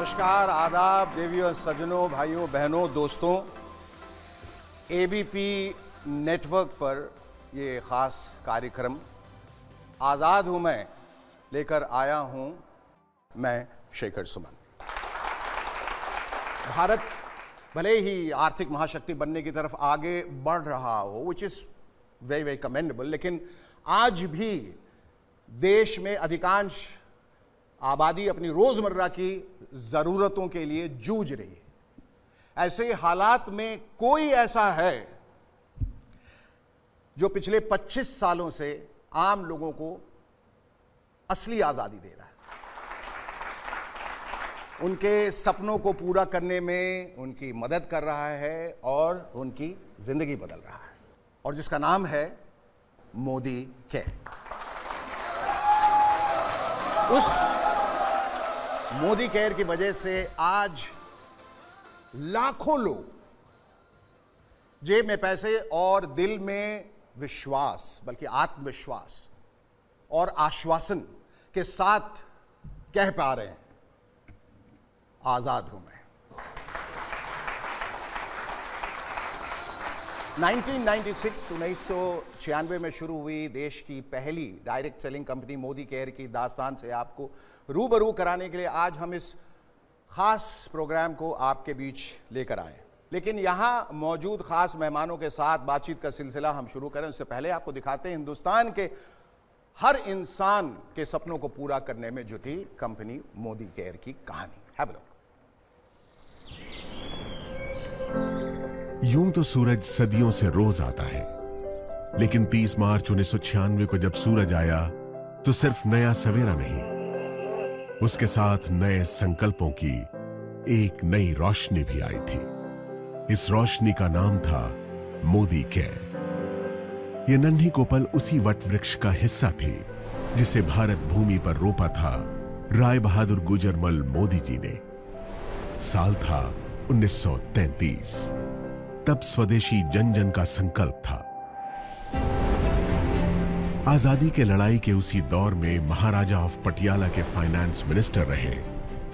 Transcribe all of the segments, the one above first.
नमस्कार, आदाब, देवियों, सज्जनों, भाइयों, बहनों, दोस्तों। एबीपी नेटवर्क पर ये ख़ास कार्यक्रम आज़ाद हूँ मैं लेकर आया हूँ मैं शेखर सुमन। भारत भले ही आर्थिक महाशक्ति बनने की तरफ आगे बढ़ रहा हो, which is very very commendable, लेकिन आज भी देश में अधिकांश आबादी अपनी रोज़मर्रा की ज़रूरतों के लिए जूझ रही है। ऐसे हालात में कोई ऐसा है जो पिछले 25 सालों से आम लोगों को असली आज़ादी दे रहा है, उनके सपनों को पूरा करने में उनकी मदद कर रहा है और उनकी ज़िंदगी बदल रहा है, और जिसका नाम है मोदी केयर। उस मोदी केयर की वजह से आज लाखों लोग जेब में पैसे और दिल में विश्वास, बल्कि आत्मविश्वास और आश्वासन के साथ कह पा रहे हैं, आजाद हूं मैं। 1996 में शुरू हुई देश की पहली direct selling company Modi care की दास्तान से आपको रूबरू कराने के लिए आज हम इस खास प्रोग्राम को आपके बीच लेकर आए। लेकिन यहाँ मौजूद खास मेहमानों के साथ बातचीत का सिलसिला हम शुरू करें उससे पहले आपको दिखाते हैं हिंदुस्तान के हर इंसान के सपनों को पूरा करने में जुटी कंपनी मोदी केयर की कहानी। Have a look. यूं तो सूरज सदियों से रोज आता है, लेकिन 30 मार्च 1996 को जब सूरज आया तो सिर्फ नया सवेरा नहीं, उसके साथ नए संकल्पों की एक नई रोशनी भी आई थी। इस रोशनी का नाम था मोदी केयर। ये नन्ही कोपल उसी वट वृक्ष का हिस्सा थी जिसे भारत भूमि पर रोपा था राय बहादुर गुजरमल मोदी जी ने। साल था 1933। तब स्वदेशी जन जन का संकल्प था। आजादी के लड़ाई के उसी दौर में महाराजा ऑफ पटियाला के फाइनेंस मिनिस्टर रहे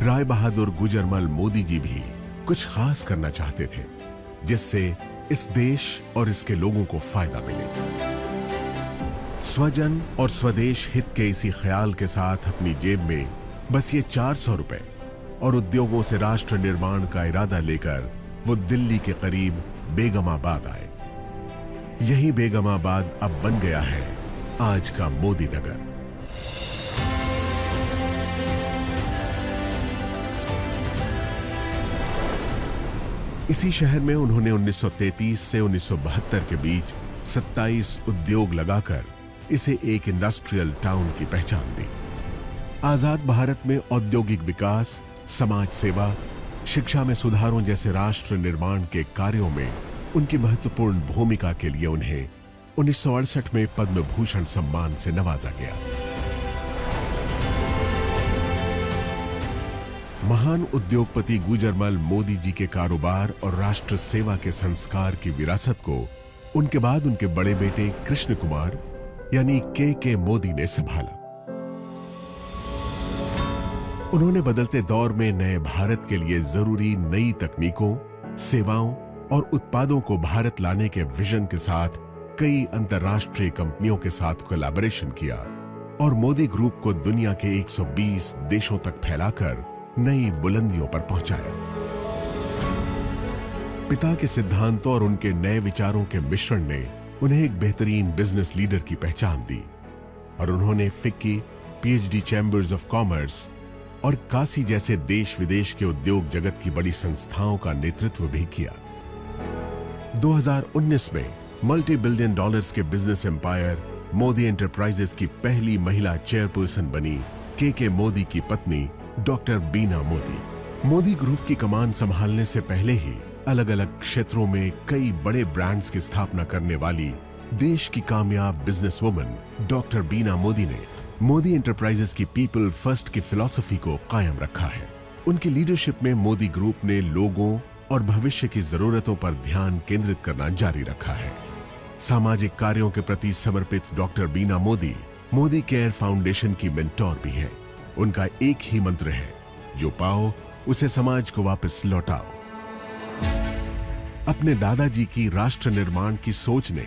राय बहादुर गुजरमल मोदी जी भी कुछ खास करना चाहते थे जिससे इस देश और इसके लोगों को फायदा मिले। स्वजन और स्वदेश हित के इसी ख्याल के साथ अपनी जेब में बस ये 400 रुपए और उद्योगों से राष्ट्र निर्माण का इरादा लेकर वो दिल्ली के करीब बेगमाबाद आए। यही बेगमाबाद अब बन गया है आज का मोदी नगर। इसी शहर में उन्होंने 1933 से 1972 के बीच 27 उद्योग लगाकर इसे एक इंडस्ट्रियल टाउन की पहचान दी। आजाद भारत में औद्योगिक विकास, समाज सेवा, शिक्षा में सुधारों जैसे राष्ट्र निर्माण के कार्यों में उनकी महत्वपूर्ण भूमिका के लिए उन्हें 1968 में पद्म भूषण सम्मान से नवाजा गया। महान उद्योगपति गुजरमल मोदी जी के कारोबार और राष्ट्र सेवा के संस्कार की विरासत को उनके बाद उनके बड़े बेटे कृष्ण कुमार यानी के मोदी ने संभाला। उन्होंने बदलते दौर में नए भारत के लिए जरूरी नई तकनीकों, सेवाओं और उत्पादों को भारत लाने के विजन के साथ कई अंतर्राष्ट्रीय कंपनियों के साथ कोलैबोरेशन किया और मोदी ग्रुप को दुनिया के 120 देशों तक फैलाकर नई बुलंदियों पर पहुंचाया। पिता के सिद्धांतों और उनके नए विचारों के मिश्रण ने उन्हें एक बेहतरीन बिजनेस लीडर की पहचान दी और उन्होंने FICCI, PhD chambers of commerce और काशी जैसे देश विदेश के उद्योग जगत की बड़ी संस्थाओं का नेतृत्व भी किया। 2019 में मल्टी बिलियन डॉलर्स के बिजनेस एम्पायर मोदी एंटरप्राइजेस की पहली महिला चेयरपर्सन बनी के मोदी की पत्नी डॉक्टर बीना मोदी। मोदी ग्रुप की कमान संभालने से पहले ही अलग अलग क्षेत्रों में कई बड़े ब्रांड्स की स्थापना करने वाली देश की कामयाब बिजनेस वुमन डॉक्टर बीना मोदी ने मोदी एंटरप्राइजेस की पीपल फर्स्ट की फिलॉसफी को कायम रखा है। उनकी लीडरशिप में मोदी ग्रुप ने लोगों और भविष्य की जरूरतों पर ध्यान केंद्रित करना जारी रखा है। सामाजिक कार्यों के प्रति समर्पित डॉक्टर बीना मोदी मोदी केयर फाउंडेशन की मेंटोर भी हैं। उनका एक ही मंत्र है, जो पाओ उसे समाज को वापस लौटाओ। अपने दादाजी की राष्ट्र निर्माण की सोच ने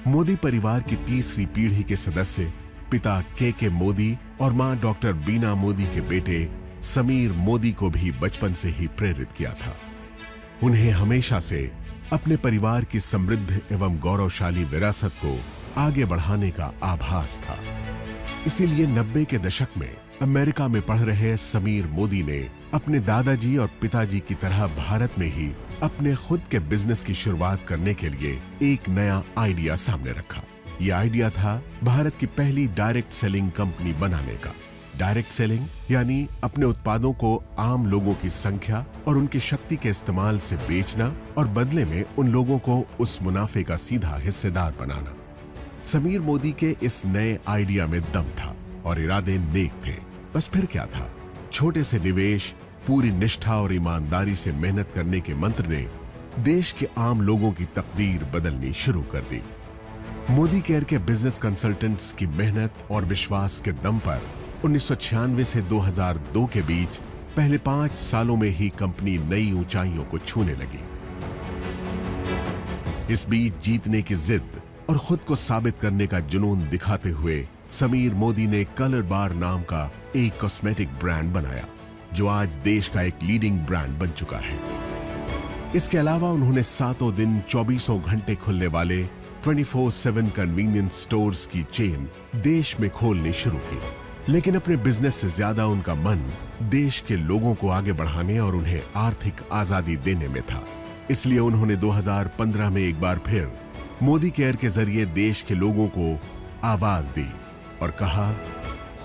मोदी परिवार की तीसरी पीढ़ी के सदस्य पिता के मोदी और मां डॉक्टर बीना मोदी के बेटे समीर मोदी को भी बचपन से ही प्रेरित किया था। उन्हें हमेशा से अपने परिवार की समृद्ध एवं गौरवशाली विरासत को आगे बढ़ाने का आभास था। इसीलिए 90 के दशक में अमेरिका में पढ़ रहे समीर मोदी ने अपने दादाजी और पिताजी की तरह भारत में ही अपने खुद के बिजनेस की शुरुआत करने के लिए एक नया आइडिया सामने रखा। यह आइडिया था भारत की पहली डायरेक्ट सेलिंग कंपनी बनाने का। डायरेक्ट सेलिंग यानी अपने उत्पादों को आम लोगों की संख्या और उनकी शक्ति के इस्तेमाल से बेचना और बदले में उन लोगों को उस मुनाफे का सीधा हिस्सेदार बनाना। समीर मोदी के इस नए आइडिया में दम था और इरादे नेक थे। बस फिर क्या था, छोटे से निवेश, पूरी निष्ठा और ईमानदारी से मेहनत करने के मंत्र ने देश के आम लोगों की तकदीर बदलनी शुरू कर दी। मोदी केयर के बिजनेस कंसल्टेंट्स की मेहनत और विश्वास के दम पर 1996 से 2002 के बीच पहले 5 सालों में ही कंपनी नई ऊंचाइयों को छूने लगी। इस बीच जीतने की जिद और खुद को साबित करने का जुनून दिखाते हुए समीर मोदी ने कलर बार नाम का एक कॉस्मेटिक ब्रांड बनाया, जो आज देश का एक लीडिंग ब्रांड बन चुका है। इसके अलावा उन्होंने सातों दिन 24 घंटे खुलने वाले 24/7 कन्वीनियंस स्टोर्स की चेन देश में खोलनी शुरू की। लेकिन अपने बिजनेस से ज्यादा उनका मन देश के लोगों को आगे बढ़ाने और उन्हें आर्थिक आजादी देने में था। इसलिए उन्होंने 2015 में एक बार फिर मोदी केयर के जरिए देश के लोगों को आवाज दी और कहा,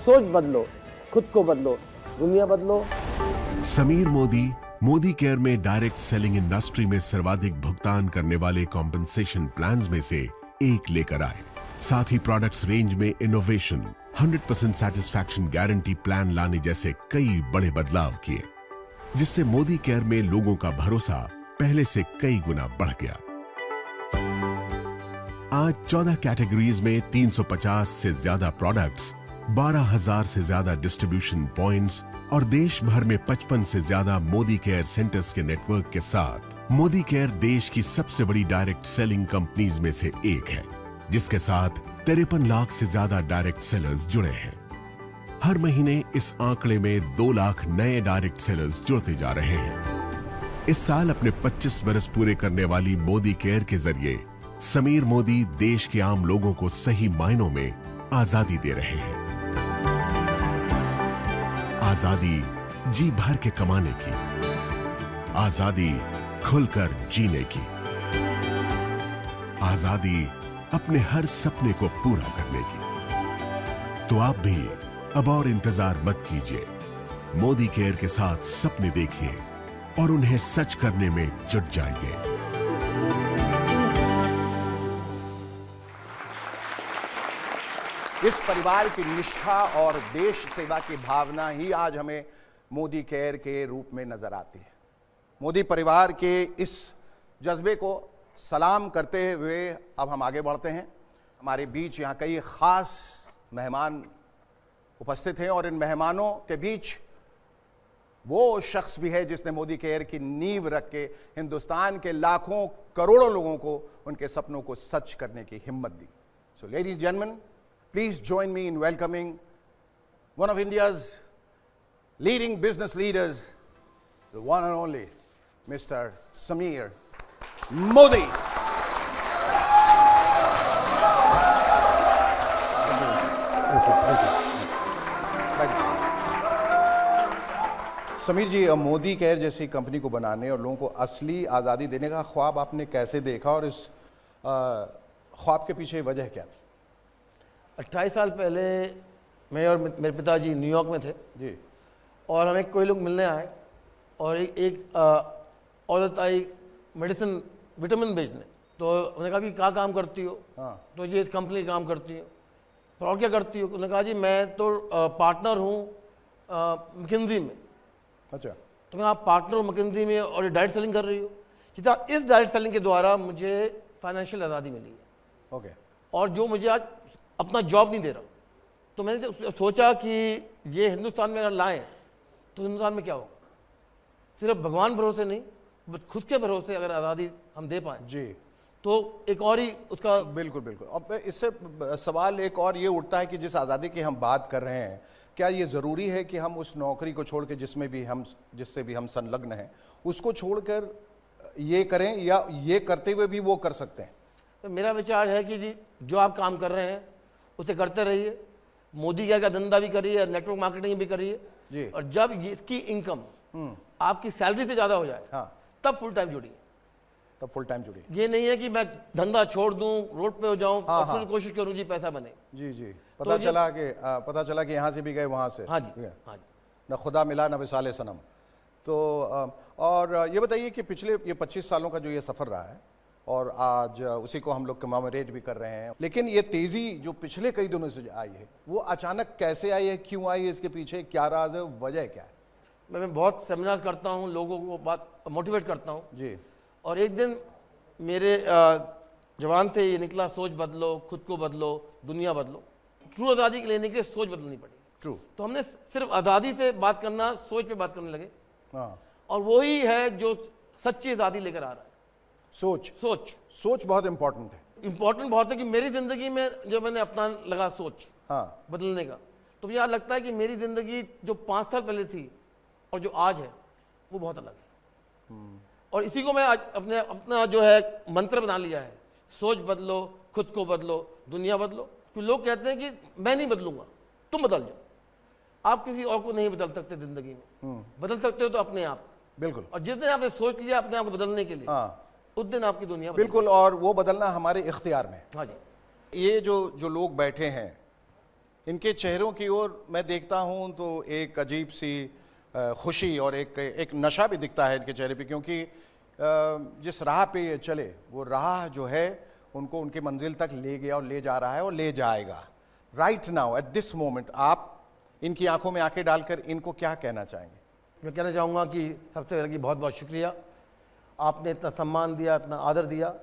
सोच बदलो, खुद को बदलो, दुनिया बदलो। समीर मोदी मोदी केयर में डायरेक्ट सेलिंग इंडस्ट्री में सर्वाधिक भुगतान करने वाले कॉम्पेंसेशन प्लान्स में से एक लेकर आए। साथ ही प्रोडक्ट्स रेंज में इनोवेशन, 100% सैटिस्फैक्शन गारंटी प्लान लाने जैसे कई बड़े बदलाव किए, जिससे मोदी केयर में लोगों का भरोसा पहले से कई गुना बढ़ गया। आज 14 कैटेगरीज में 350 से ज्यादा प्रोडक्ट्स, 12,000 से ज्यादा डिस्ट्रीब्यूशन पॉइंट्स और देश भर में 55 से ज्यादा मोदी केयर सेंटर्स के नेटवर्क के साथ मोदी केयर देश की सबसे बड़ी डायरेक्ट सेलिंग कंपनीज में से एक है, जिसके साथ 53 लाख से ज्यादा डायरेक्ट सेलर्स जुड़े हैं। हर महीने इस आंकड़े में 2 लाख नए डायरेक्ट सेलर्स जुड़ते जा रहे हैं। इस साल अपने 25 बरस पूरे करने वाली मोदी केयर के जरिए समीर मोदी देश के आम लोगों को सही मायनों में आजादी दे रहे हैं। आजादी जी भर के कमाने की, आजादी खुलकर जीने की, आजादी अपने हर सपने को पूरा करने की। तो आप भी अब और इंतजार मत कीजिए, मोदी केयर के साथ सपने देखिए और उन्हें सच करने में जुट जाइए। इस परिवार की निष्ठा और देश सेवा की भावना ही आज हमें मोदी केयर के रूप में नजर आती है। मोदी परिवार के इस जज्बे को सलाम करते हुए अब हम आगे बढ़ते हैं। हमारे बीच यहाँ कई खास मेहमान उपस्थित हैं और इन मेहमानों के बीच वो शख्स भी है जिसने मोदी केयर की नींव रख के हिंदुस्तान के लाखों करोड़ों लोगों को उनके सपनों को सच करने की हिम्मत दी। So ladies and gentleman, please join me in welcoming one of India's leading business leaders, the one and only Mr. Sameer Modi. Sameer ji, Modi care जैसी कंपनी को बनाने और लोगों को असली आज़ादी देने का ख्वाब आपने कैसे देखा और इस ख्वाब के पीछे वजह क्या थी? 28 साल पहले मैं और मेरे पिताजी न्यूयॉर्क में थे जी, और हमें कोई लोग मिलने आए और एक औरत आई मेडिसिन विटामिन बेचने। तो उन्होंने कहा कि क्या काम करती हो? हाँ। तो ये इस कंपनी काम करती हो। तो और क्या करती हो? उन्होंने कहा जी मैं तो पार्टनर हूँ मैकिन्जी में। अच्छा। तो मैं आप पार्टनर हो मैकिन्जी में और ये डायरेक्ट सेलिंग कर रही हो? सीधा इस डायरेक्ट सेलिंग के द्वारा मुझे फाइनेंशियल आज़ादी मिली है। ओके। और जो मुझे आज अपना जॉब नहीं दे रहा, तो मैंने सोचा कि ये हिंदुस्तान में अगर लाएं तो हिंदुस्तान में क्या होगा। सिर्फ भगवान भरोसे नहीं, बस खुद के भरोसे अगर आज़ादी हम दे पाएँ जी, तो एक और ही उसका बिल्कुल बिल्कुल। अब इससे सवाल एक और ये उठता है कि जिस आज़ादी की हम बात कर रहे हैं, क्या ये ज़रूरी है कि हम उस नौकरी को छोड़ के जिससे भी हम संलग्न हैं उसको छोड़कर ये करें, या ये करते हुए भी वो कर सकते हैं? तो मेरा विचार है कि जी जो आप काम कर रहे हैं उसे करते रहिए, मोदी केयर का धंधा भी करिए, नेटवर्क मार्केटिंग भी जी। करिए, और जब इसकी इनकम आपकी सैलरी से ज़्यादा हो जाए हाँ, तब फुल टाइम जुड़िए। तब फुल टाइम जुड़िए। ये नहीं है कि मैं धंधा छोड़ दूं, रोड पे हो जाऊं हाँ, और फिर कोशिश करूं जी पैसा बने। जी जी, पता चला कि यहाँ से भी गए वहाँ से। हाँ जी, हाँ जी। न खुदा मिला न विसाले सनम। तो और ये बताइए कि पिछले ये 25 सालों का जो ये सफ़र रहा है और आज उसी को हम लोग कमेमोरेट भी कर रहे हैं, लेकिन ये तेज़ी जो पिछले कई दिनों से आई है वो अचानक कैसे आई है, क्यों आई है, इसके पीछे क्या राज है, वजह क्या है? मैं बहुत सेमिनार करता हूं, लोगों को बात मोटिवेट करता हूं जी, और एक दिन मेरे जवान थे ये निकला, सोच बदलो, खुद को बदलो, दुनिया बदलो। ट्रू आज़ादी लेने के लिए सोच बदलनी पड़ी। ट्रू। तो हमने सिर्फ आज़ादी से बात करना, सोच पे बात करने लगे, हाँ, और वही है जो सच्ची आज़ादी लेकर आ रहा है। सोच बहुत इंपॉर्टेंट है। इंपॉर्टेंट बहुत है कि मेरी ज़िंदगी में जो मैंने अपना लगा सोच हाँ, बदलने का, तो मुझे याद लगता है कि मेरी ज़िंदगी जो 5 साल पहले थी और जो आज है वो बहुत अलग है। और इसी को मैं आज अपना जो है मंत्र बना लिया है, सोच बदलो, खुद को बदलो, दुनिया बदलो। क्योंकि लोग कहते हैं कि मैं नहीं बदलूंगा, तुम बदल जाओ। आप किसी और को नहीं बदल सकते ज़िंदगी में, बदल सकते हो तो अपने आप। बिल्कुल। और जिस दिन आपने सोच लिया अपने आप को बदलने के लिए, हाँ, उस दिन आपकी दुनिया बिल्कुल, और वो बदलना हमारे इख्तियार में है। हाँ जी। ये जो लोग बैठे हैं इनके चेहरों की ओर मैं देखता हूं तो एक अजीब सी खुशी और एक नशा भी दिखता है इनके चेहरे पे, क्योंकि जिस राह पे ये चले वो राह जो है उनको उनकी मंजिल तक ले गया और ले जा रहा है और ले जाएगा। Right now at this moment आप इनकी आंखों में आंखें डालकर इनको क्या कहना चाहेंगे? मैं कहना चाहूँगा कि सबसे पहले कि बहुत बहुत शुक्रिया, आपने इतना सम्मान दिया, इतना आदर दिया।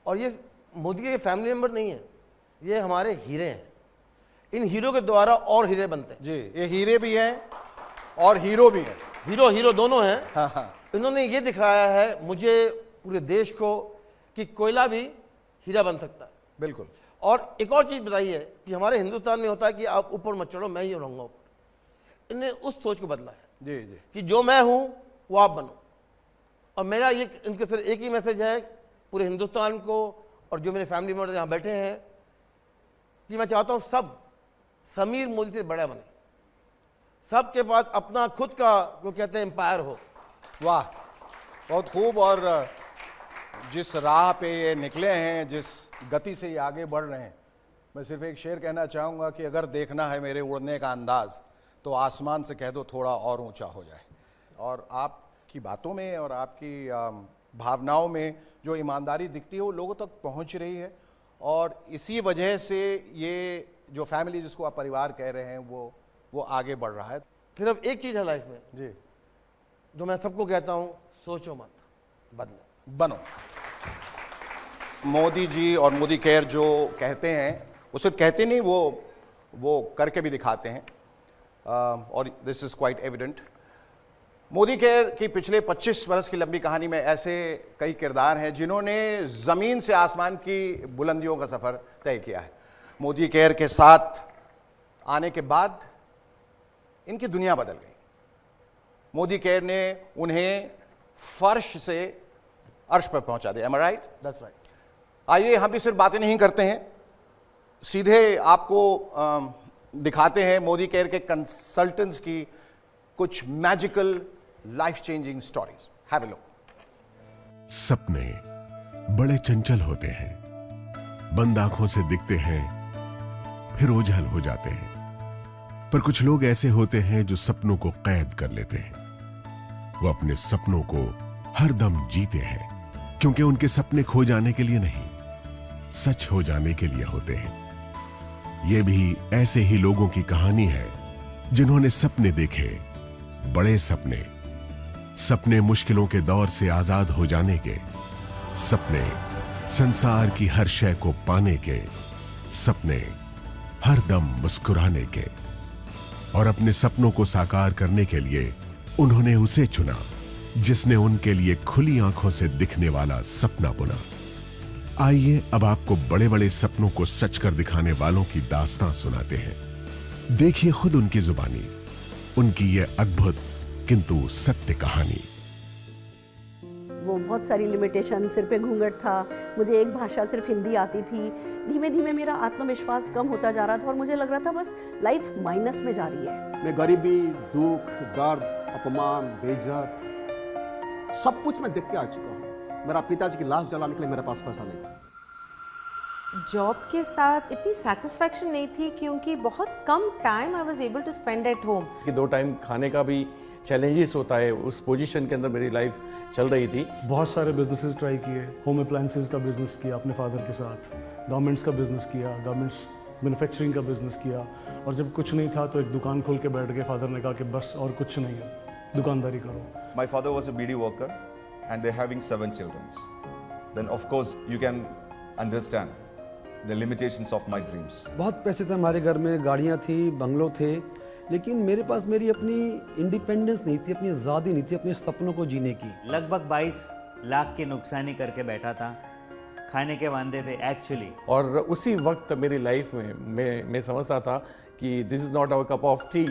और ये मोदी के फैमिली मेम्बर नहीं है, ये हमारे हीरे हैं। इन हीरो के द्वारा और हीरे बनते हैं। जी, ये हीरे भी हैं और हीरो भी हैं। हीरो दोनों हैं। हाँ हाँ, इन्होंने ये दिखाया है मुझे, पूरे देश को, कि कोयला भी हीरा बन सकता है। बिल्कुल। और एक और चीज़ बताई है कि हमारे हिंदुस्तान में होता है कि आप ऊपर मत चढ़ो, मैं ही रहूँगा ऊपर। इन्हें उस सोच को बदला है जी जी, कि जो मैं हूँ वो आप बनो। और मेरा ये इनके सिर्फ एक ही मैसेज है पूरे हिंदुस्तान को और जो मेरे फैमिली मेम्बर यहाँ बैठे हैं, कि मैं चाहता हूँ सब समीर मोदी से बड़ा बने, सबके पास अपना खुद का जो कहते हैं एम्पायर हो। वाह, बहुत खूब। और जिस राह पे ये निकले हैं, जिस गति से ये आगे बढ़ रहे हैं, मैं सिर्फ एक शेर कहना चाहूँगा कि अगर देखना है मेरे उड़ने का अंदाज़ तो आसमान से कह दो थोड़ा और ऊंचा हो जाए। और आपकी बातों में और आपकी भावनाओं में जो ईमानदारी दिखती है वो लोगों तक पहुंच रही है, और इसी वजह से ये जो फैमिली जिसको आप परिवार कह रहे हैं वो आगे बढ़ रहा है। सिर्फ एक चीज़ है लाइफ में जी, जो मैं सबको कहता हूँ, सोचो मत, बदलो, बनो। मोदी जी और मोदी केयर जो कहते हैं वो सिर्फ कहते नहीं, वो करके भी दिखाते हैं, और this is quite evident. Modi care की पिछले 25 वर्ष की लंबी कहानी में ऐसे कई किरदार हैं जिन्होंने ज़मीन से आसमान की बुलंदियों का सफ़र तय किया है। मोदी केयर के साथ आने के बाद इनकी दुनिया बदल गई। मोदी केयर ने उन्हें फर्श से अर्श पर पहुंचा दिया। Am I right? That's right. आइए हम भी सिर्फ बातें नहीं करते हैं, सीधे आपको दिखाते हैं मोदी केयर के कंसल्टेंट्स की कुछ magical life changing stories. Have a look. सपने बड़े चंचल होते हैं, बंद आंखों से दिखते हैं फिर ओझल हो जाते हैं। पर कुछ लोग ऐसे होते हैं जो सपनों को कैद कर लेते हैं। वो अपने सपनों को हर दम जीते हैं, क्योंकि उनके सपने खो जाने के लिए नहीं, सच हो जाने के लिए होते हैं। ये भी ऐसे ही लोगों की कहानी है जिन्होंने सपने देखे, बड़े सपने, सपने मुश्किलों के दौर से आजाद हो जाने के, सपने संसार की हर शय को पाने के, सपने हर दम मुस्कुराने के। और अपने सपनों को साकार करने के लिए उन्होंने उसे चुना जिसने उनके लिए खुली आंखों से दिखने वाला सपना बुना। आइए अब आपको बड़े बड़े सपनों को सच कर दिखाने वालों की दास्तां सुनाते हैं। देखिए खुद उनकी जुबानी उनकी ये अद्भुत किंतु सत्य कहानी। वो बहुत सारी लिमिटेशन, सिर पे घूंघट था, मुझे एक भाषा सिर्फ हिंदी आती थी। धीमे धीमे मेरा आत्मविश्वास कम होता जा रहा था और मुझे लग रहा था बस लाइफ माइनस में जा रही है। मैं गरीबी, दुख, दर्द, अपमान, बेइज्जत सब कुछ मैं देख के आ चुका हूँ। मेरा पिताजी की लाश जलाने के लिए मेरे पास पैसा नहीं था। जॉब के साथ इतनी सेटिस्फैक्शन नहीं थी क्योंकि बहुत कम time I was able to spend at home. कि 2 टाइम खाने का भी चैलेंजेस होता है, उस पोजीशन के अंदर मेरी लाइफ चल रही थी। बहुत सारे बिजनेसेस ट्राई किए, होम अप्लायंसेस का बिजनेस किया अपने फादर के साथ, गारमेंट्स का बिजनेस किया, गारमेंट्स मैन्युफैक्चरिंग का बिजनेस किया, और जब कुछ नहीं था तो एक दुकान खोल के बैठ गए। फादर ने कहा कि बस और कुछ नहीं है, दुकानदारी करो। My father was a BD worker and they're having 7 children. Then of course you can understand the limitations of my dreams. बहुत पैसे थे हमारे घर में, गाड़ियाँ थी, बंगलो थे, लेकिन मेरे पास मेरी अपनी इंडिपेंडेंस नहीं थी, अपनी आज़ादी नहीं थी अपने सपनों को जीने की। लगभग 22 लाख की नुकसानी करके बैठा था, खाने के वांदे थे एक्चुअली। और उसी वक्त मेरी लाइफ में मैं समझता था कि this is not our cup of tea.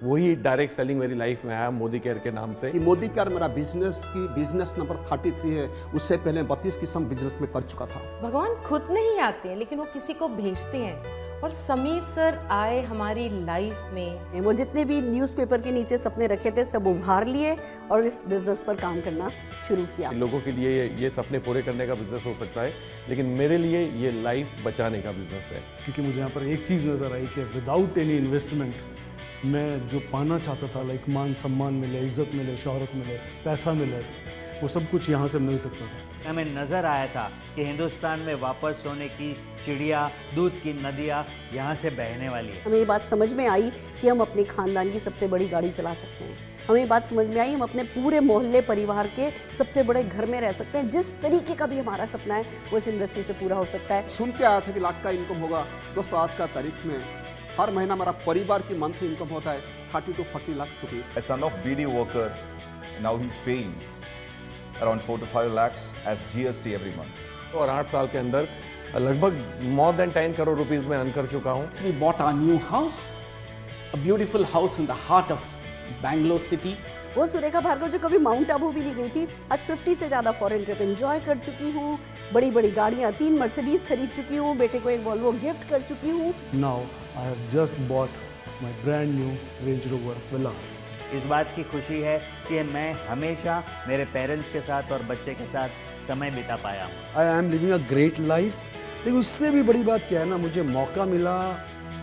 वही डायरेक्ट सेलिंग मेरी लाइफ में आया मोदी केयर के नाम से। कि मोदी केयर मेरा बिजनेस नंबर 33 है, उससे पहले 32 किस्म बिजनेस में कर चुका था। भगवान खुद नहीं आते हैं लेकिन वो किसी को भेजते हैं, और समीर सर आए हमारी लाइफ में। वो जितने भी न्यूज़पेपर के नीचे सपने रखे थे सब उभार लिए और इस बिजनेस पर काम करना शुरू किया। लोगों के लिए ये सपने पूरे करने का बिजनेस हो सकता है, लेकिन मेरे लिए ये लाइफ बचाने का बिजनेस है। क्योंकि मुझे यहाँ पर एक चीज़ नज़र आई कि विदाउट एनी इन्वेस्टमेंट मैं जो पाना चाहता था, लाइक मान सम्मान मिले, इज्जत मिले, शोहरत मिले, पैसा मिले, वो सब कुछ यहाँ से मिल सकता था। हमें नज़र आया था कि हिंदुस्तान में वापस सोने की चिड़िया, दूध की नदियाँ यहाँ से बहने वाली है। हमें ये बात समझ में आई कि हम अपने खानदान की सबसे बड़ी गाड़ी चला सकते हैं। हमें ये बात समझ में आई हम अपने पूरे मोहल्ले परिवार के सबसे बड़े घर में रह सकते हैं। जिस तरीके का भी हमारा सपना है वो इस इंडस्ट्री से पूरा हो सकता है। सुन के आया था कि लाख का इनकम होगा। दोस्तों आज का तारीख में हर महीना हमारा परिवार की मंथली इनकम होता है 30 to 40 lakh rupees. A son of BD worker, now he's paying around 4 to 5 lakhs as GST every month. और 8 साल के अंदर लगभग more than 10 करोड़ रुपीस में अर्न कर चुका हूँ। We bought our new house, a beautiful house in the heart of Bangalore city. वो सुरेखा भार्गव जो कभी माउंट आबू भी नहीं गई थी, आज 50 से ज़्यादा फॉरेन ट्रिप एंजॉय कर चुकी हूँ। बड़ी बड़ी गाड़ियाँ, 3 मर्सिडीज खरीद चुकी हूँ, बेटे को एक वॉल्वो गिफ्ट कर चुकी हूँ। Now I have just bought my brand new range rover villa. इस बात की खुशी है कि मैं हमेशा मेरे पेरेंट्स के साथ और बच्चे के साथ समय बिता पाया हूँ। आई am living a great life. लेकिन उससे भी बड़ी बात क्या है ना, मुझे मौका मिला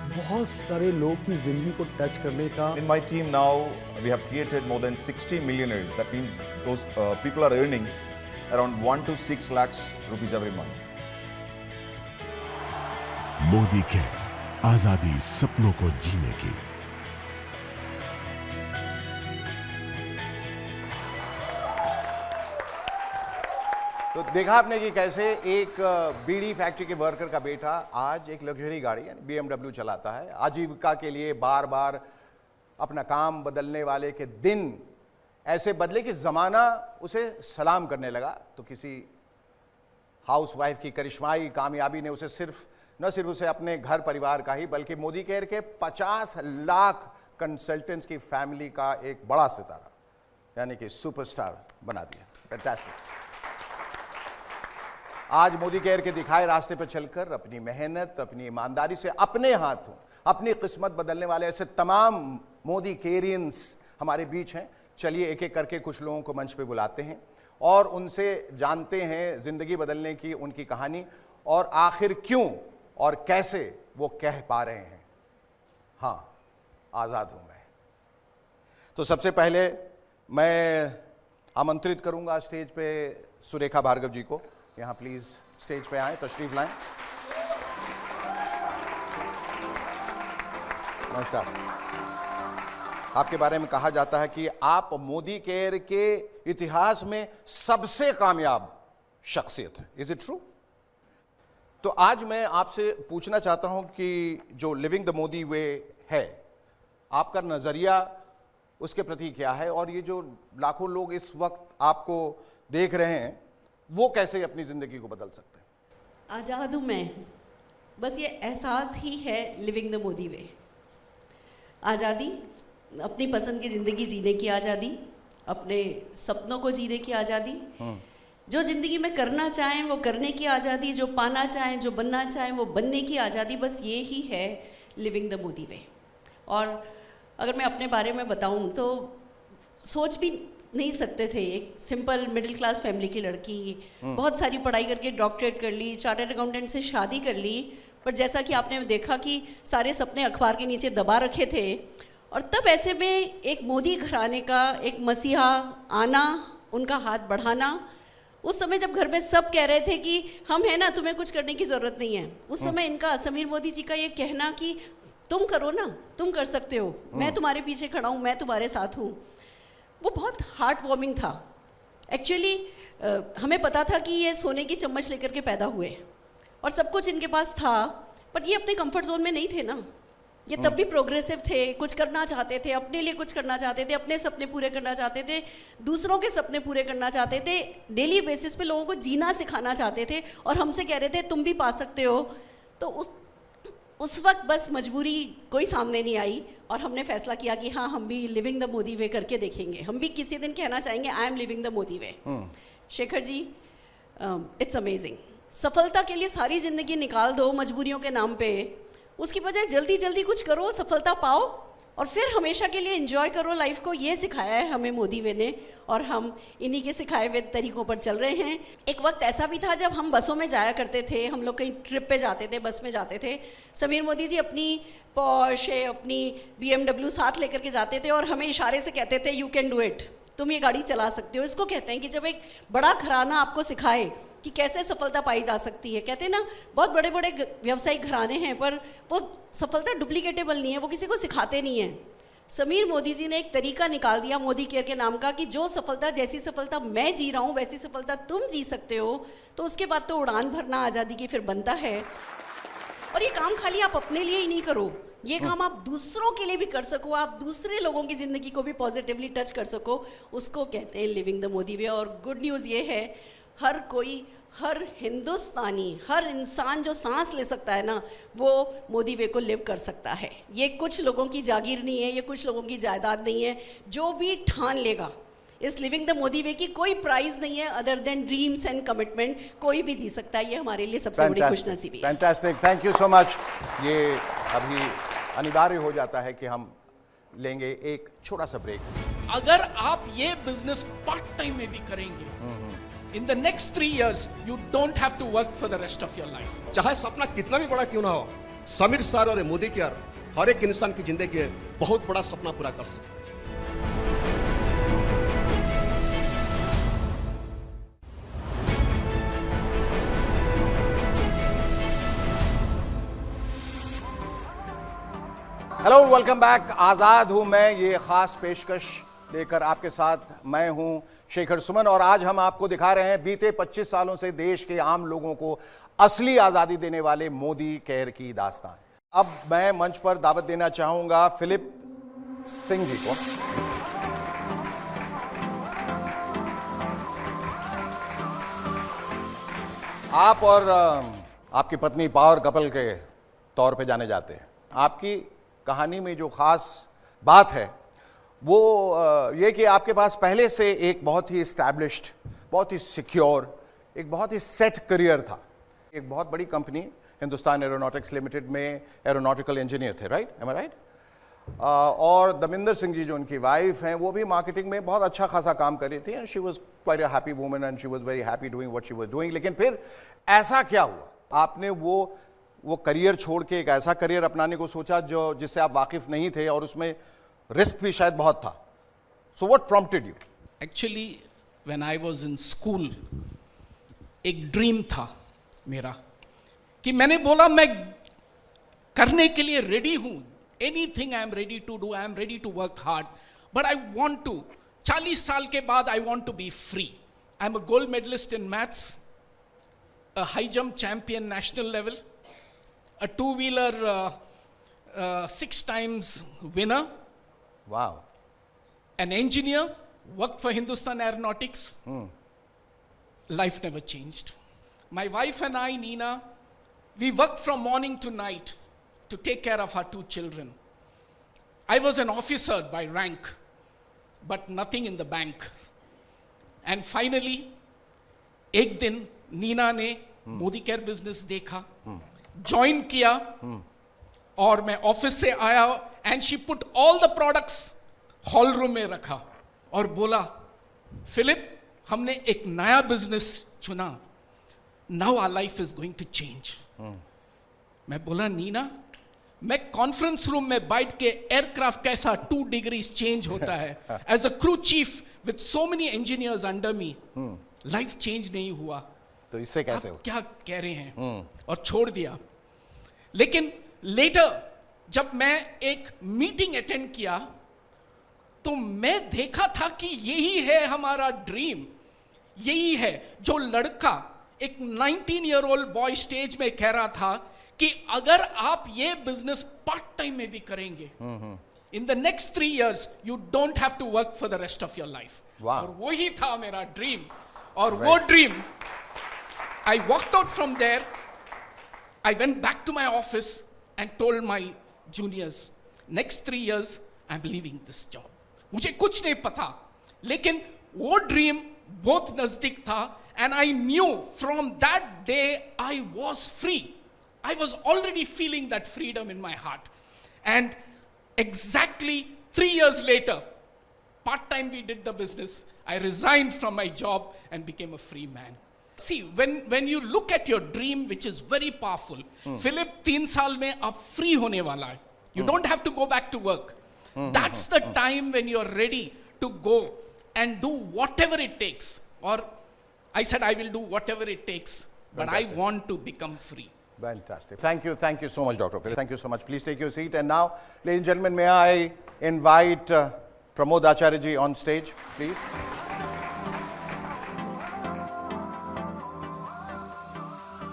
बहुत सारे लोग की जिंदगी को टच करने का। In my team now, we have created more than 60 millionaires. That means those people are earning around 1 to 6 lakhs rupees every month. Modi care, आजादी सपनों को जीने की। तो देखा आपने कि कैसे एक बीड़ी फैक्ट्री के वर्कर का बेटा आज एक लग्जरी गाड़ी यानी BMW चलाता है। आजीविका के लिए बार बार अपना काम बदलने वाले के दिन ऐसे बदले कि ज़माना उसे सलाम करने लगा। तो किसी हाउसवाइफ की करिश्माई कामयाबी ने उसे न सिर्फ उसे अपने घर परिवार का ही बल्कि मोदी केयर के 50 लाख कंसल्टेंट्स की फैमिली का एक बड़ा सितारा यानी कि सुपरस्टार बना दिया। फैंटास्टिक। आज मोदी केयर के दिखाए रास्ते पर चलकर अपनी मेहनत, अपनी ईमानदारी से अपने हाथों अपनी किस्मत बदलने वाले ऐसे तमाम मोदी केरियंस हमारे बीच हैं। चलिए एक एक करके कुछ लोगों को मंच पे बुलाते हैं और उनसे जानते हैं जिंदगी बदलने की उनकी कहानी और आखिर क्यों और कैसे वो कह पा रहे हैं, हाँ आज़ाद हूं मैं। तो सबसे पहले मैं आमंत्रित करूंगा स्टेज पे सुरेखा भार्गव जी को। यहाँ प्लीज स्टेज पे आए, तशरीफ लाएं। नमस्कार। आपके बारे में कहा जाता है कि आप मोदी केयर के इतिहास में सबसे कामयाब शख्सियत है। Is it true? तो आज मैं आपसे पूछना चाहता हूं कि जो लिविंग द मोदी वे है, आपका नजरिया उसके प्रति क्या है, और ये जो लाखों लोग इस वक्त आपको देख रहे हैं वो कैसे अपनी ज़िंदगी को बदल सकते हैं? आज़ाद हूँ मैं, बस ये एहसास ही है लिविंग द मोदी वे। आज़ादी, अपनी पसंद की ज़िंदगी जीने की आज़ादी, अपने सपनों को जीने की आज़ादी, जो ज़िंदगी में करना चाहें वो करने की आज़ादी, जो पाना चाहें, जो बनना चाहें वो बनने की आज़ादी, बस ये ही है लिविंग द मोदी वे। और अगर मैं अपने बारे में बताऊं तो सोच भी नहीं सकते थे, एक सिंपल मिडिल क्लास फैमिली की लड़की, बहुत सारी पढ़ाई करके डॉक्टरेट कर ली, चार्टर्ड अकाउंटेंट से शादी कर ली, पर जैसा कि आपने देखा कि सारे सपने अखबार के नीचे दबा रखे थे। और तब ऐसे में एक मोदी घराने का एक मसीहा आना, उनका हाथ बढ़ाना, उस समय जब घर में सब कह रहे थे कि हम हैं ना, तुम्हें कुछ करने की ज़रूरत नहीं है, उस समय इनका, समीर मोदी जी का ये कहना कि तुम करो ना, तुम कर सकते हो, मैं तुम्हारे पीछे खड़ा हूँ, मैं तुम्हारे साथ हूँ, वो बहुत हार्ट वार्मिंग था। एक्चुअली हमें पता था कि ये सोने की चम्मच लेकर के पैदा हुए और सब कुछ इनके पास था, पर ये अपने कंफर्ट जोन में नहीं थे ना। ये तब भी प्रोग्रेसिव थे, कुछ करना चाहते थे, अपने लिए कुछ करना चाहते थे, अपने सपने पूरे करना चाहते थे, दूसरों के सपने पूरे करना चाहते थे, डेली बेसिस पे लोगों को जीना सिखाना चाहते थे, और हमसे कह रहे थे तुम भी पा सकते हो। तो उस वक्त बस मजबूरी कोई सामने नहीं आई और हमने फैसला किया कि हाँ, हम भी लिविंग द मोदी वे करके देखेंगे, हम भी किसी दिन कहना चाहेंगे I am living the Modi way. Shekhar ji, it's amazing. सफलता के लिए सारी ज़िंदगी निकाल दो मजबूरियों के नाम पे, उसकी बजाय जल्दी जल्दी कुछ करो, सफलता पाओ और फिर हमेशा के लिए एंजॉय करो लाइफ को। ये सिखाया है हमें मोदी वे ने और हम इन्हीं के सिखाए हुए तरीक़ों पर चल रहे हैं। एक वक्त ऐसा भी था जब हम बसों में जाया करते थे, हम लोग कहीं ट्रिप पे जाते थे, बस में जाते थे, समीर मोदी जी अपनी पॉर्शे, अपनी BMW साथ लेकर के जाते थे और हमें इशारे से कहते थे यू कैन डू इट, तुम ये गाड़ी चला सकते हो। इसको कहते हैं कि जब एक बड़ा घराना आपको सिखाए कि कैसे सफलता पाई जा सकती है। कहते हैं ना, बहुत बड़े बड़े व्यावसायिक घराने हैं पर वो सफलता डुप्लीकेटेबल नहीं है, वो किसी को सिखाते नहीं है। समीर मोदी जी ने एक तरीका निकाल दिया मोदी केयर के नाम का कि जो सफलता, जैसी सफलता मैं जी रहा हूँ वैसी सफलता तुम जी सकते हो। तो उसके बाद तो उड़ान भरना आज़ादी की फिर बनता है। और ये काम खाली आप अपने लिए ही नहीं करो, ये काम आप दूसरों के लिए भी कर सको, आप दूसरे लोगों की ज़िंदगी को भी पॉजिटिवली टच कर सको, उसको कहते हैं लिविंग द मोदी वे। और गुड न्यूज़ ये है, हर कोई, हर हिंदुस्तानी, हर इंसान जो सांस ले सकता है ना, वो मोदी वे को लिव कर सकता है। ये कुछ लोगों की जागीर नहीं है, ये कुछ लोगों की जायदाद नहीं है। जो भी ठान लेगा इस लिविंग द मोदी वे की कोई प्राइज नहीं है other than dreams and commitment, कोई भी जी सकता है। ये हमारे लिए सबसे बड़ी खुशनसीबी है। Fantastic, thank you so much. ये अभी अनिवार्य हो जाता है कि हम लेंगे एक छोटा सा ब्रेक। अगर आप ये बिजनेस पार्ट टाइम में भी करेंगे, in the next 3 years you don't have to work for the rest of your life. चाहे सपना कितना भी बड़ा क्यों ना हो, समीर सर और मोदी केयर हर एक इंसान की जिंदगी में बहुत बड़ा सपना पूरा कर सकते हैं। Hello, welcome back. आज़ाद हूं मैं, ये खास पेशकश लेकर आपके साथ मैं हूं शेखर सुमन, और आज हम आपको दिखा रहे हैं बीते 25 सालों से देश के आम लोगों को असली आज़ादी देने वाले मोदी केयर की दास्तान। अब मैं मंच पर दावत देना चाहूंगा फिलिप सिंह जी को। आप और आपकी पत्नी पावर कपल के तौर पे जाने जाते हैं। आपकी कहानी में जो खास बात है वो ये कि आपके पास पहले से एक बहुत ही एस्टैब्लिश्ड, बहुत ही सिक्योर, एक बहुत ही सेट करियर था। एक बहुत बड़ी कंपनी हिंदुस्तान एरोनॉटिक्स लिमिटेड में एरोनॉटिकल इंजीनियर थे, राइट? M I right? और दमिंदर सिंह जी जो उनकी वाइफ हैं, वो भी मार्केटिंग में बहुत अच्छा खासा काम कर रही थी, and she was quite a happy woman and she was very happy doing what she was doing. लेकिन फिर ऐसा क्या हुआ, आपने वो करियर छोड़ के एक ऐसा करियर अपनाने को सोचा जो जिससे आप वाकिफ नहीं थे और उसमें रिस्क भी शायद बहुत था। So what prompted you? Actually when I was in school एक ड्रीम था मेरा कि मैंने बोला मैं करने के लिए रेडी हूं, anything I am ready to do, I am ready to work hard, but I want to 40 साल के बाद I want to be free. I am a gold medalist in maths, a high jump champion national level, a two-wheeler 6 times winner. Wow. an engineer, worked for Hindustan Aeronautics. Life never changed. My wife and I, Nina, we worked from morning to night to take care of our 2 children. I was an officer by rank, but nothing in the bank. And finally, एक दिन नीना ने Modi care business देखा, join किया, और मैं office से आया and she put all the products hall room में रखा और बोला, फिलिप, हमने एक नया बिजनेस चुना, now our life is going to change. मैं बोला, नीना, मैं कॉन्फ्रेंस रूम में बैठ के एयरक्राफ्ट कैसा 2 डिग्रीज चेंज होता है, as a crew chief with so many engineers under me, life change नहीं हुआ, तो इससे कैसे हो? क्या कह रहे हैं? और छोड़ दिया। लेकिन लेटर जब मैं एक मीटिंग अटेंड किया तो मैं देखा था कि यही है हमारा ड्रीम, यही है जो लड़का, एक 19-year-old बॉय स्टेज में कह रहा था कि अगर आप ये बिजनेस पार्ट टाइम में भी करेंगे, in the next 3 years you don't have to work for the rest of your life. और वही था मेरा ड्रीम, और वो dream, I walked out from there, I went back to my office and told my juniors, next 3 years I'm leaving this job. मुझे कुछ नहीं पता, लेकिन वो ड्रीम बहुत नजदीक था, and I knew from that day I was free. I was already feeling that freedom in my heart. And exactly 3 years later, part-time we did the business, I resigned from my job and became a free man. See, when you look at your dream, which is very powerful, Philip, 3 साल में आप free होने वाला है. You don't have to go back to work. That's the time when you're ready to go and do whatever it takes. Or I said I will do whatever it takes, but I want to become free. Fantastic. Thank you so much, Dr. Philip. Thank you so much. Please take your seat. And now, ladies and gentlemen, may I invite Pramod Acharya ji on stage, please.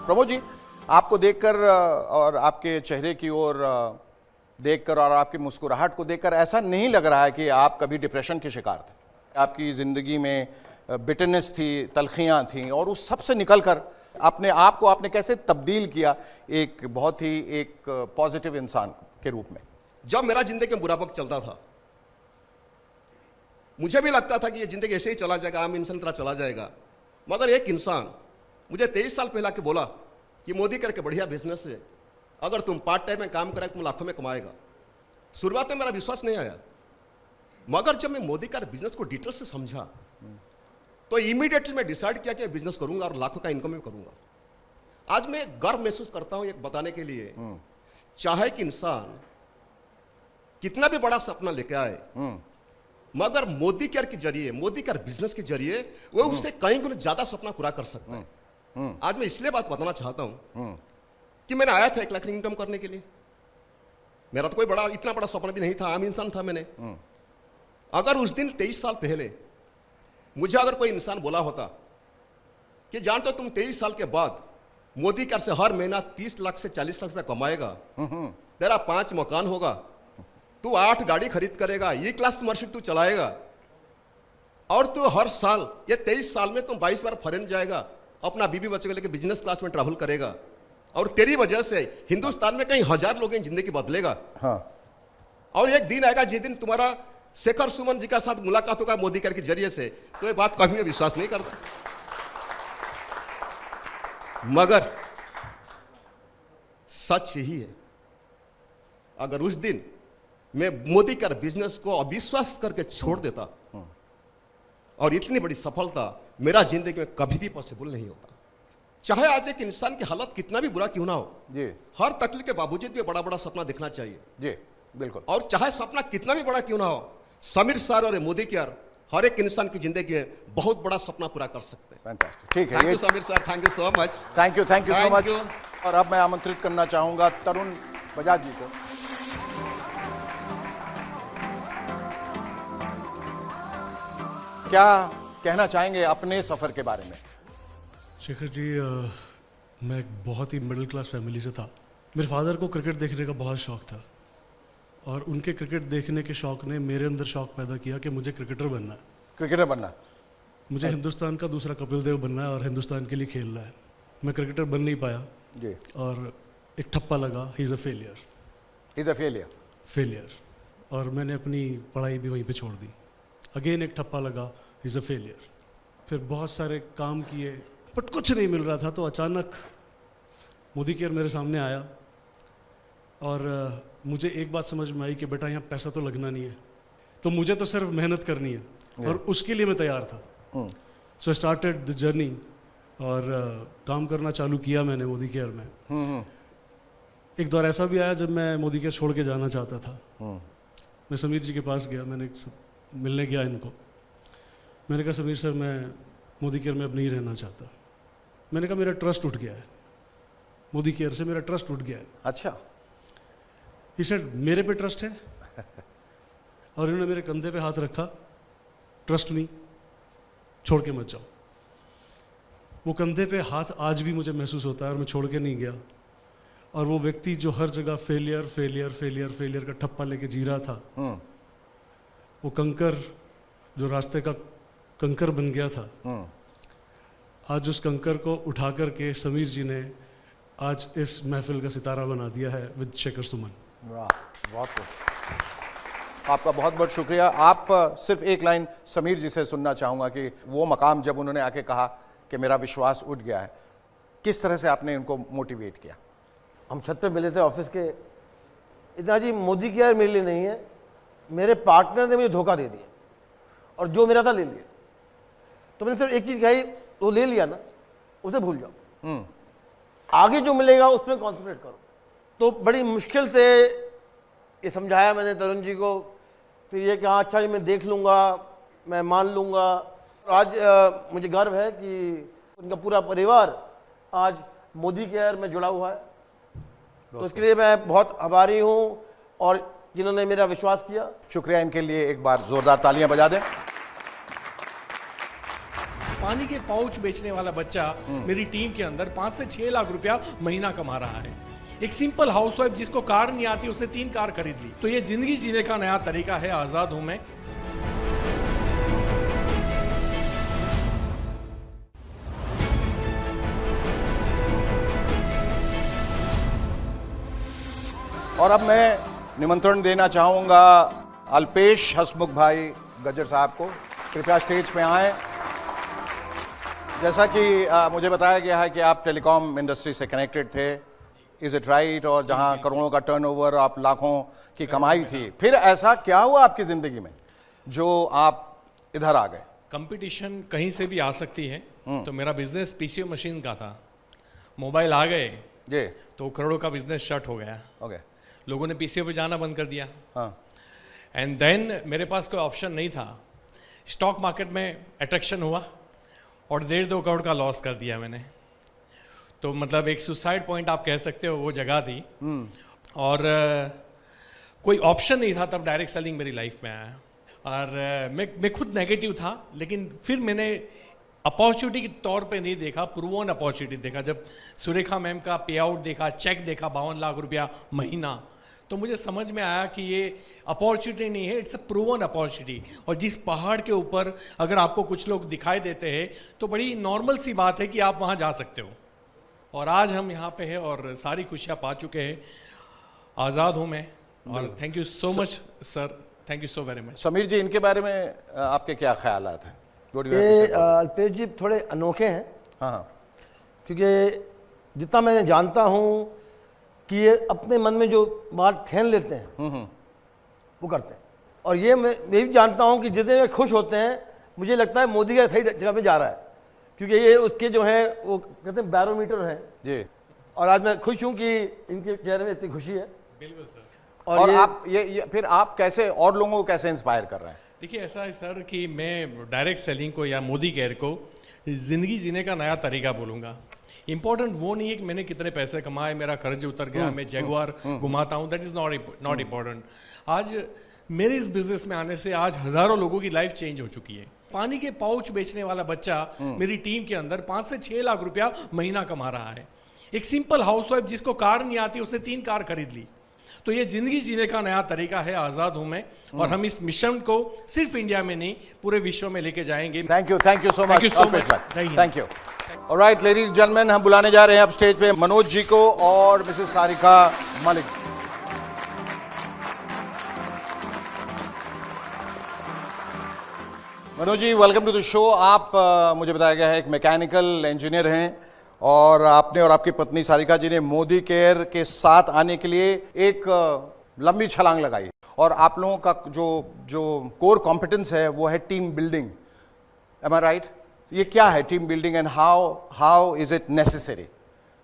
Pramod ji, आपको देखकर और आपके चेहरे की ओर देखकर और आपकी मुस्कुराहट को देखकर ऐसा नहीं लग रहा है कि आप कभी डिप्रेशन के शिकार थे। आपकी ज़िंदगी में बिटरनेस थी, तलखियाँ थीं, और उस सब से निकलकर अपने आप को आपने कैसे तब्दील किया एक बहुत ही एक पॉजिटिव इंसान के रूप में? जब मेरा ज़िंदगी में बुरा वक्त चलता था, मुझे भी लगता था कि ये ज़िंदगी ऐसे ही चला जाएगा, आम इंसान तरह चला जाएगा। मगर एक इंसान मुझे 23 साल पहले आके बोला कि मोदी करके बढ़िया बिजनेस है, अगर तुम पार्ट टाइम में काम करें तुम लाखों में कमाएगा। शुरुआत में मेरा विश्वास नहीं आया, मगर जब मैं मोदी का बिजनेस को डिटेल से समझा तो इमीडिएटली मैं डिसाइड किया कि मैं बिजनेस करूंगा और लाखों का इनकम भी करूंगा। आज मैं गर्व महसूस करता हूं एक बताने के लिए, चाहे कि इंसान कितना भी बड़ा सपना लेके आए, मगर मोदी केयर के जरिए, मोदी केयर बिजनेस के जरिए वो उससे कई गुना ज्यादा सपना पूरा कर सकता है। आज मैं इसलिए बात बताना चाहता हूं कि मैंने आया था 1 लाख इनकम करने के लिए। मेरा तो कोई बड़ा इतना बड़ा सपना भी नहीं था, आम इंसान था मैंने। अगर उस दिन 23 साल पहले मुझे अगर कोई इंसान बोला होता कि जानते हो तुम 23 साल के बाद मोदी केयर से हर महीना 30 लाख से 40 लाख रुपया कमाएगा, तेरा 5 मकान होगा, तू 8 गाड़ी खरीद करेगा, ये क्लास मर्सिडीज तू चलाएगा, और तू हर साल ये 23 साल में तुम 22 बार फॉरेन जाएगा, अपना बीबी बच्चों को लेकर बिजनेस क्लास में ट्रैवल करेगा, और तेरी वजह से हिंदुस्तान में कई हजार लोगों की जिंदगी बदलेगा। हाँ। और एक दिन आएगा जिस दिन तुम्हारा शेखर सुमन जी का साथ मुलाकात होगा मोदी केयर के जरिए से, तो ये बात कभी मैं विश्वास नहीं करता। मगर सच यही है, अगर उस दिन मैं मोदी केयर बिजनेस को अविश्वास करके छोड़ देता और इतनी बड़ी सफलता मेरा जिंदगी में कभी भी पॉसिबल नहीं होता। चाहे आज एक इंसान की हालत कितना भी बुरा क्यों ना हो, जी, हर तकलीफ के बावजूद भी बड़ा बड़ा सपना देखना चाहिए। जी बिल्कुल। और चाहे सपना कितना भी बड़ा क्यों ना हो, समीर सर और मोदी केयर हर एक इंसान की जिंदगी में बहुत बड़ा सपना पूरा कर सकते हैं। फैंटास्टिक, ठीक है। Thank you Sameer sir, thank you so much. Thank you so much. और अब मैं आमंत्रित करना चाहूंगा तरुण बजाज जी को। क्या कहना चाहेंगे अपने सफर के बारे में? शेखर जी, मैं एक बहुत ही मिडिल क्लास फैमिली से था। मेरे फादर को क्रिकेट देखने का बहुत शौक था, और उनके क्रिकेट देखने के शौक़ ने मेरे अंदर शौक़ पैदा किया कि मुझे क्रिकेटर बनना है। क्रिकेटर बनना, मुझे हिंदुस्तान का दूसरा कपिल देव बनना है और हिंदुस्तान के लिए खेलना है। मैं क्रिकेटर बन नहीं पाया जी। और एक ठप्पा लगा, he is a failure, he is a failure. और मैंने अपनी पढ़ाई भी वहीं पे छोड़ दी। अगेन एक ठप्पा लगा, ही इज़ अ फेलियर। फिर बहुत सारे काम किए बट कुछ नहीं मिल रहा था, तो अचानक मोदी केयर मेरे सामने आया और मुझे एक बात समझ में आई कि बेटा यहाँ पैसा तो लगना नहीं है, तो मुझे तो सिर्फ मेहनत करनी है और उसके लिए मैं तैयार था। सो आई स्टार्टेड द जर्नी और काम करना चालू किया मैंने मोदी केयर में। एक दौर ऐसा भी आया जब मैं मोदी केयर छोड़ के जाना चाहता था। मैं समीर जी के पास गया, मैंने मिलने गया इनको। मैंने कहा समीर सर, मैं मोदी केयर में अब नहीं रहना चाहता। मैंने कहा मेरा ट्रस्ट उठ गया है, मोदी केयर से मेरा ट्रस्ट उठ गया है। अच्छा। ही सेड मेरे पे ट्रस्ट है और इन्होंने मेरे कंधे पे हाथ रखा, ट्रस्ट मी, छोड़ के मत जाओ। वो कंधे पे हाथ आज भी मुझे महसूस होता है और मैं छोड़ के नहीं गया। और वो व्यक्ति जो हर जगह फेलियर फेलियर फेलियर फेलियर का ठप्पा लेके जी रहा था, वो कंकर जो रास्ते का कंकर बन गया था, आज उस कंकर को उठा करके समीर जी ने आज इस महफिल का सितारा बना दिया है विद शेखर सुमन। वाह, बहुत आपका बहुत बहुत शुक्रिया। आप सिर्फ एक लाइन समीर जी से सुनना चाहूँगा कि वो मकाम जब उन्होंने आके कहा कि मेरा विश्वास उठ गया है, किस तरह से आपने इनको मोटिवेट किया? हम छत पे मिले थे ऑफिस के, इतना जी मोदी केयर मेरे लिए नहीं है, मेरे पार्टनर ने मुझे धोखा दे दिया और जो मेरा था ले लिया। तो मैंने सिर्फ एक चीज़ कही, वो ले लिया ना, उसे भूल जाओ, आगे जो मिलेगा उसमें कॉन्सेंट्रेट करो। तो बड़ी मुश्किल से ये समझाया मैंने तरुण जी को। फिर ये कि हाँ अच्छा जी मैं देख लूँगा, मैं मान लूँगा। आज मुझे गर्व है कि उनका पूरा परिवार आज मोदी केयर में जुड़ा हुआ है, तो उसके लिए मैं बहुत आभारी हूँ और जिन्होंने मेरा विश्वास किया। शुक्रिया, इनके लिए एक बार जोरदार तालियां बजा दें। पानी के पाउच बेचने वाला बच्चा मेरी टीम के अंदर 5 से 6 लाख रुपया महीना कमा रहा है। एक सिंपल हाउसवाइफ जिसको कार नहीं आती, उसने 3 कार खरीद ली। तो ये जिंदगी जीने का नया तरीका है। आजाद हूं मैं। और अब मैं निमंत्रण देना चाहूंगा अल्पेश हसमुख भाई गज्जर साहब को, कृपया स्टेज पे आएं। जैसा कि मुझे बताया गया है कि आप टेलीकॉम इंडस्ट्री से कनेक्टेड थे, इज इट राइट? और जहां करोड़ों का टर्नओवर, आप लाखों की कमाई थी, फिर ऐसा क्या हुआ आपकी जिंदगी में जो आप इधर आ गए? कंपटीशन कहीं से भी आ सकती है। तो मेरा बिजनेस पीसीओ मशीन का था, मोबाइल आ गए ये तो करोड़ों का बिजनेस शट हो गया। ओके। लोगों ने पीसीओ पे जाना बंद कर दिया। हाँ। एंड देन मेरे पास कोई ऑप्शन नहीं था। स्टॉक मार्केट में अट्रैक्शन हुआ और 1.5-2 करोड़ का लॉस कर दिया मैंने। तो मतलब एक सुसाइड पॉइंट आप कह सकते हो, वो जगह थी। और कोई ऑप्शन नहीं था तब डायरेक्ट सेलिंग मेरी लाइफ में आया। और मैं खुद नेगेटिव था, लेकिन फिर मैंने अपॉर्चुनिटी के तौर पे नहीं देखा, प्रूवन अपॉर्चुनिटी देखा। जब सुरेखा मैम का पे आउट देखा, चेक देखा 52 लाख रुपया महीना, तो मुझे समझ में आया कि ये अपॉर्चुनिटी नहीं है, इट्स अ प्रूवन अपॉर्चुनिटी। और जिस पहाड़ के ऊपर अगर आपको कुछ लोग दिखाई देते हैं तो बड़ी नॉर्मल सी बात है कि आप वहाँ जा सकते हो। और आज हम यहाँ पे हैं और सारी खुशियाँ पा चुके हैं। आज़ाद हूँ मैं। और thank you so much sir, thank you so very much. Sameer ji, इनके बारे में आपके क्या ख्यालात हैं? ये अल्पेश जी थोड़े अनोखे हैं। हाँ, क्योंकि जितना मैं जानता हूँ कि ये अपने मन में जो बात ठान लेते हैं वो करते हैं। और ये मैं भी जानता हूँ कि जितने वे खुश होते हैं, मुझे लगता है मोदी का सही जगह पे जा रहा है, क्योंकि ये उसके जो है वो कहते हैं बैरोमीटर हैं जी। और आज मैं खुश हूँ कि इनके चेहरे में इतनी खुशी है। बिल्कुल सर। और आप ये फिर आप कैसे और लोगों को कैसे इंस्पायर कर रहे हैं? देखिए ऐसा है सर कि मैं डायरेक्ट सेलिंग को या मोदी केयर को ज़िंदगी जीने का नया तरीका बोलूँगा। इंपॉर्टेंट वो नहीं है कि मैंने कितने पैसे कमाए, मेरा कर्ज उतर गया, मैं जैगुआर घुमाता हूँ, दैट इज़ नॉट इम्पॉर्टेंट। आज मेरे इस बिजनेस में आने से आज हज़ारों लोगों की लाइफ चेंज हो चुकी है। पानी के पाउच बेचने वाला बच्चा मेरी टीम के अंदर 5 से 6 लाख रुपया महीना कमा रहा है। एक सिंपल हाउसवाइफ जिसको कार नहीं आती, उसने 3 कार खरीद ली। तो ये ज़िंदगी जीने का नया तरीका है आज़ाद हूँ मैं, और हम इस मिशन को सिर्फ इंडिया में नहीं पूरे विश्व में लेके जाएंगे। Thank you so much. Thank you. Alright ladies and gentleman, हम बुलाने जा रहे हैं अब स्टेज पे मनोज जी को और Mrs Sarika Malik ji. Manoj ji, welcome to the show. आप मुझे बताया गया है एक मैकेनिकल इंजीनियर हैं और आपने और आपकी पत्नी सारिका जी ने मोदी केयर के साथ आने के लिए एक लंबी छलांग लगाई, और आप लोगों का जो कोर कॉम्पिटेंस है वो है team building. M I right? ये क्या है team building and how is it necessary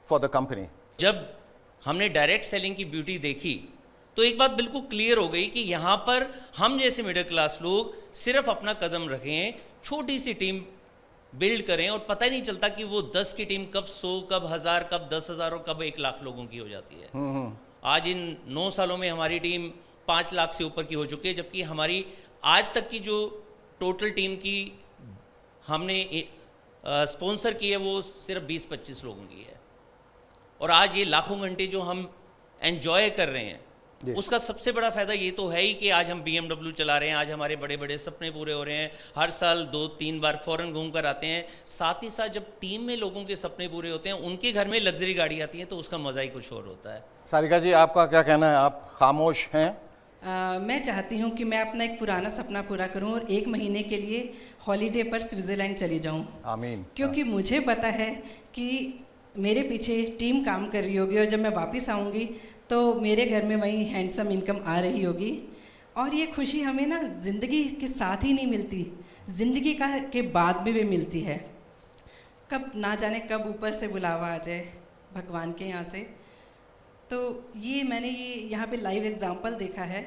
for the company? जब हमने डायरेक्ट सेलिंग की ब्यूटी देखी तो एक बात बिल्कुल क्लियर हो गई कि यहाँ पर हम जैसे मिडिल क्लास लोग सिर्फ अपना कदम रखें, छोटी सी टीम बिल्ड करें, और पता ही नहीं चलता कि वो 10 की टीम कब 100, कब 1000, कब 10,000 और कब 1 लाख लोगों की हो जाती है। आज इन 9 सालों में हमारी टीम 5 लाख से ऊपर की हो चुकी है, जबकि हमारी आज तक की जो टोटल टीम की हमने स्पॉन्सर की है वो सिर्फ 20-25 लोगों की है। और आज ये लाखों घंटे जो हम एंजॉय कर रहे हैं, उसका सबसे बड़ा फायदा ये तो है ही कि आज हम BMW चला रहे हैं, आज हमारे बड़े बड़े सपने पूरे हो रहे हैं, हर साल 2-3 बार फॉरेन घूम कर आते हैं। साथ ही साथ जब टीम में लोगों के सपने पूरे होते हैं, उनके घर में लग्जरी गाड़ी आती है, तो उसका मज़ा ही कुछ और होता है। सारिका जी, आपका क्या कहना है? आप खामोश हैं। मैं चाहती हूँ कि मैं अपना एक पुराना सपना पूरा करूँ और 1 महीने के लिए हॉलीडे पर स्विट्ज़रलैंड चली जाऊँ। आमीन। क्योंकि मुझे पता है कि मेरे पीछे टीम काम कर रही होगी, और जब मैं वापस आऊँगी तो मेरे घर में वही हैंडसम इनकम आ रही होगी। और ये खुशी हमें ना ज़िंदगी के साथ ही नहीं मिलती, ज़िंदगी के बाद में भी मिलती है। कब ना जाने कब ऊपर से बुलावा आ जाए भगवान के यहाँ से। तो ये मैंने यहाँ पे लाइव एग्जांपल देखा है।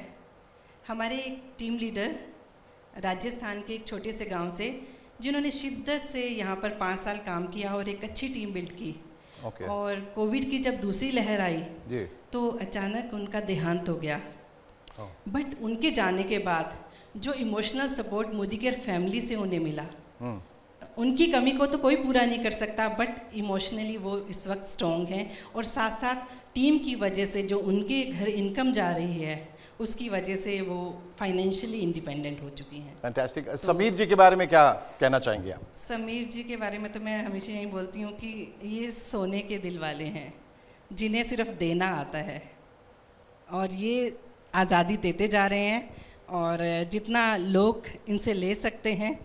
हमारे एक टीम लीडर राजस्थान के एक छोटे से गांव से, जिन्होंने शिद्दत से यहाँ पर 5 साल काम किया और एक अच्छी टीम बिल्ड की। और कोविड की जब दूसरी लहर आई तो अचानक उनका देहांत हो गया। बट उनके जाने के बाद जो emotional support Modi care family से उन्हें मिला, उनकी कमी को तो कोई पूरा नहीं कर सकता, बट इमोशनली वो इस वक्त स्ट्रॉन्ग हैं। और साथ साथ टीम की वजह से जो उनके घर इनकम जा रही है, उसकी वजह से वो फाइनेंशियली इंडिपेंडेंट हो चुकी हैं। फैंटास्टिक। समीर जी के बारे में क्या कहना चाहेंगे आप? समीर जी के बारे में तो मैं हमेशा यही बोलती हूँ कि ये सोने के दिल वाले हैं, जिन्हें सिर्फ देना आता है, और ये आज़ादी देते जा रहे हैं। और जितना लोग इनसे ले सकते हैं,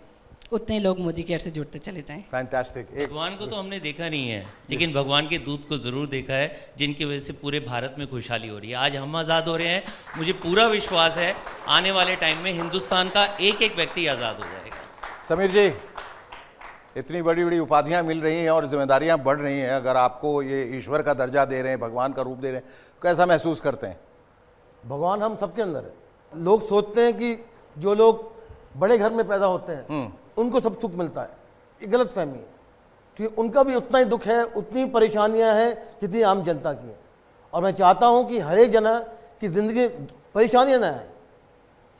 उतने लोग मोदी केयर से जुड़ते चले जाएं। फैंटास्टिक। भगवान को तो हमने देखा नहीं है, लेकिन भगवान के दूत को ज़रूर देखा है, जिनकी वजह से पूरे भारत में खुशहाली हो रही है। आज हम आज़ाद हो रहे हैं, मुझे पूरा विश्वास है आने वाले टाइम में हिंदुस्तान का एक एक व्यक्ति आज़ाद हो जाएगा। समीर जी, इतनी बड़ी बड़ी उपाधियां मिल रही हैं और जिम्मेदारियां बढ़ रही हैं, अगर आपको ये ईश्वर का दर्जा दे रहे हैं, भगवान का रूप दे रहे हैं, कैसा महसूस करते हैं? भगवान हम सबके अंदर है। लोग सोचते हैं कि जो लोग बड़े घर में पैदा होते हैं उनको सब सुख मिलता है, ये गलत फहमी है, क्योंकि उनका भी उतना ही दुख है, उतनी परेशानियां हैं जितनी आम जनता की है। और मैं चाहता हूं कि हर एक जना की ज़िंदगी परेशानियां ना आए,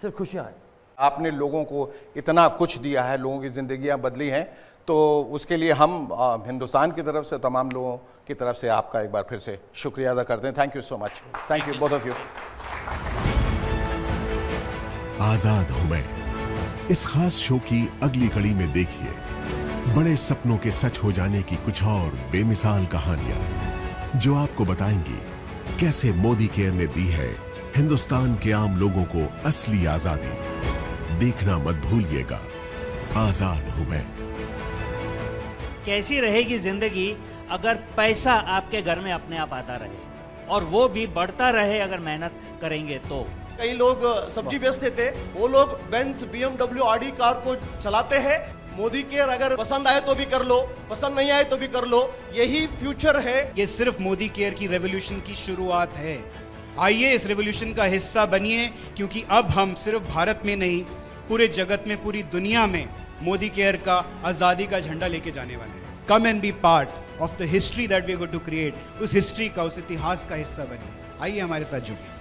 सिर्फ खुशियां आए। आपने लोगों को इतना कुछ दिया है, लोगों की ज़िंदगियां बदली हैं, तो उसके लिए हम हिंदुस्तान की तरफ से, तमाम लोगों की तरफ से आपका एक बार फिर से शुक्रिया अदा करते हैं। Thank you so much. Thank you both of you. आजाद हूं मैं इस खास शो की अगली कड़ी में देखिए बड़े सपनों के सच हो जाने की कुछ और बेमिसाल कहानियां, जो आपको बताएंगी कैसे मोदी केयर ने दी है हिंदुस्तान के आम लोगों को असली आजादी। देखना मत भूलिएगा आजाद हूं मैं। कैसी रहेगी जिंदगी अगर पैसा आपके घर में अपने आप आता रहे, और वो भी बढ़ता रहे अगर मेहनत करेंगे तो। कई लोग सब्जी बेचते थे, वो लोग बेंज BMW आडी कार को चलाते हैं। मोदी केयर अगर पसंद आए तो भी कर लो, पसंद नहीं आए तो भी कर लो, यही फ्यूचर है। ये सिर्फ मोदी केयर की रेवोल्यूशन की शुरुआत है। आइए इस रेवोल्यूशन का हिस्सा बनिए, क्योंकि अब हम सिर्फ भारत में नहीं, पूरे जगत में, पूरी दुनिया में मोदी केयर का आज़ादी का झंडा लेके जाने वाले हैं। Come and be part of the history that we are going to create. उस हिस्ट्री का, उस इतिहास का हिस्सा बनिए। आइए हमारे साथ जुड़िए।